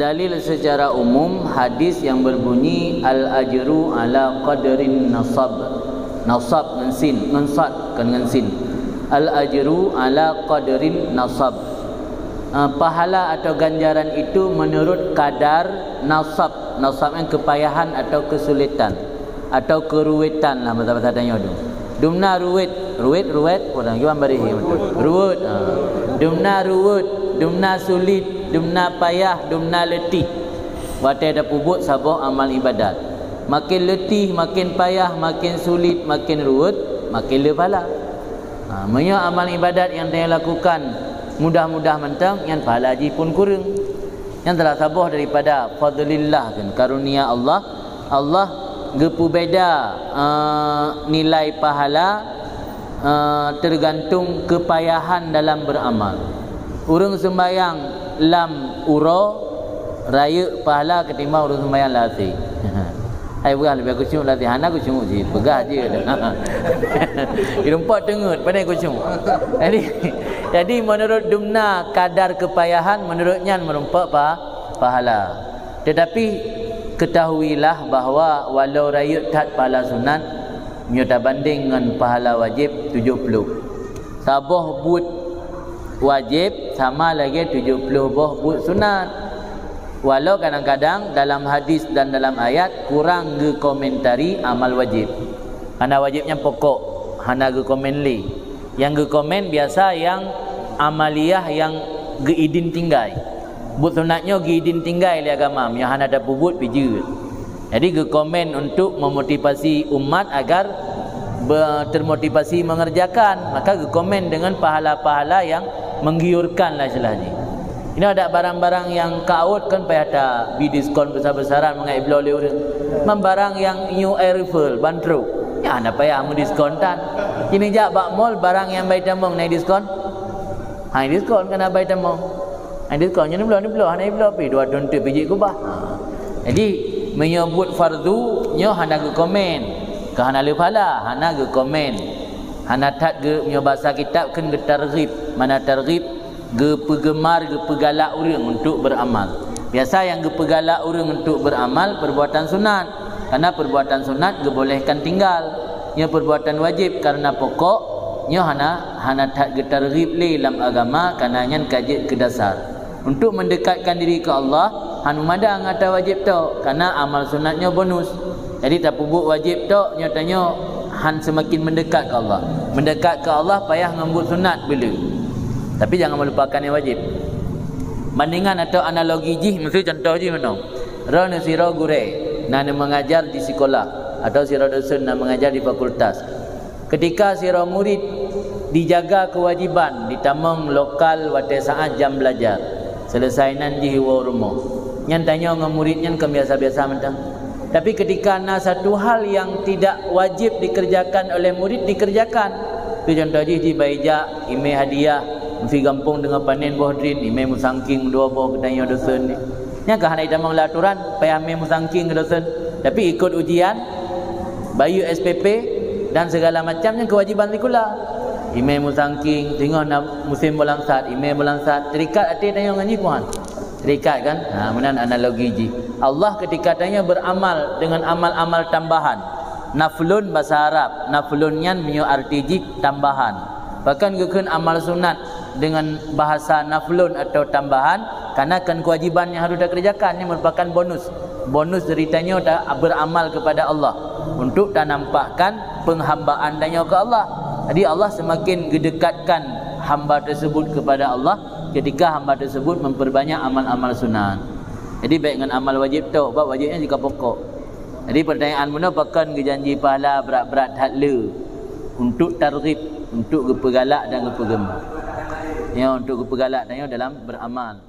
Dalil secara umum hadis yang berbunyi al-ajru ala qadrin nasab. Nasab dengan sin, dengan sad kan dengan sin. Al-ajru ala qadrin nasab. Pahala atau ganjaran itu menurut kadar nasab. Nasab yang kepayahan atau kesulitan atau keruwetan lah bahasa tanya tu. Dumna ruwet, ruwet orang jual barihi. Ruwet. Dumna ruwet, dumna sulit, dumna payah, dumna letih. Watai ada pubut sabah amal ibadat. Makin letih, makin payah, makin sulit, makin ruwet, makin le pahala. Maksudnya amal ibadat yang dia lakukan mudah-mudah mentang, yang pahala haji pun kurang. Yang telah sabah daripada fadlillah kan, karunia Allah. Allah gepu beda nilai pahala tergantung kepayahan dalam beramal. Urang sembayang lam uro raya pahala ketimbang urang sembayang latih. Hai bukan lebih aku cuma latih hana aku cuma je pegah je dah. Irumpat tengut pandai aku cuma. Jadi menurut dumna kadar kepayahan menurutnya merumpak pahala. Tetapi ketahuilah bahawa walau raya tat pahala sunat nyata banding dengan pahala wajib 70. Sabah but wajib sama lagi 70 boh but sunat. Walau kadang-kadang dalam hadis dan dalam ayat kurang ge komentari amal wajib. Hana wajibnya pokok, hana ge komen li. Yang ge komen biasa yang amaliyah yang ge idin tinggai. But sunatnya ge idin tinggai li agama, yang hana ada bubut piju. Jadi ge komen untuk memotivasi umat agar termotivasi mengerjakan, maka ge komen dengan pahala-pahala yang menggiurkan lah istilahnya. Ini ada barang-barang yang kaut kan payah ada bi diskon besar-besaran mengai belau le urang. Barang yang new arrival bandro. Ya anda payah mu diskon tan. Kini jak bak mall barang yang baik tamong naik diskon. Hai diskon kena baik tamong. Hai diskon ni belau hanai belau pi 220 biji kubah. Jadi menyebut fardu nyo hana ke komen. Ke hana le pala, hana ke komen. Hana tat ke nyo bahasa kitab kan ke targhib. Mana targhib? Ge pegemar, ge pegalak orang untuk beramal. Biasa yang ge pegalak orang untuk beramal perbuatan sunat. Karena perbuatan sunat ge bolehkan tinggal. Nya perbuatan wajib karena pokok nya hana tak ge targhib le dalam agama karena nyan kaji ke dasar. Untuk mendekatkan diri ke Allah hanu madang ata wajib tu karena amal sunatnya bonus. Jadi tak pubuk wajib tu nyatanya han semakin mendekat ke Allah. Mendekat ke Allah payah ngembut sunat bila. Tapi jangan melupakan yang wajib. Bandingan atau analogi jih, mesti contoh je mana. Rana sira gure, nana mengajar di sekolah atau sira dosen nak mengajar di fakultas. Ketika sira murid dijaga kewajiban di tamang lokal wate saat jam belajar. Selesai nanti hiwa rumah. Nyan tanya dengan muridnya kan biasa-biasa mentang. Tapi ketika ada satu hal yang tidak wajib dikerjakan oleh murid dikerjakan. Itu contoh je di baija, email hadiah mesti gampang dengan panen buah drin, imai musangking dua buah ketanya dosen ni. Nya kah hanai tamang laturan payah imai musangking ke dosen, tapi ikut ujian, bayu SPP dan segala macamnya kewajiban sekolah. Imai musangking tengah nak musim bolangsat, imai bolangsat, terikat hati tanya ngaji puan. Terikat kan? Ha, menan analogi ji. Allah ketika tanya beramal dengan amal-amal tambahan. Naflun bahasa Arab, naflunnya punya arti ji tambahan. Bahkan gekeun amal sunat dengan bahasa naflun atau tambahan karena kan kewajiban yang harus dikerjakan yang merupakan bonus ceritanya beramal kepada Allah untuk tak nampakkan penghambaan tanya ke Allah. Jadi Allah semakin gedekatkan hamba tersebut kepada Allah ketika hamba tersebut memperbanyak amal-amal sunat. Jadi baik dengan amal wajib tu, sebab wajibnya juga pokok. Jadi pertanyaan mana pakan janji pahala berat-berat hadle untuk targhib, untuk gepegalak dan gepegemar. Ya, untuk gepegalak tanya dalam beramal.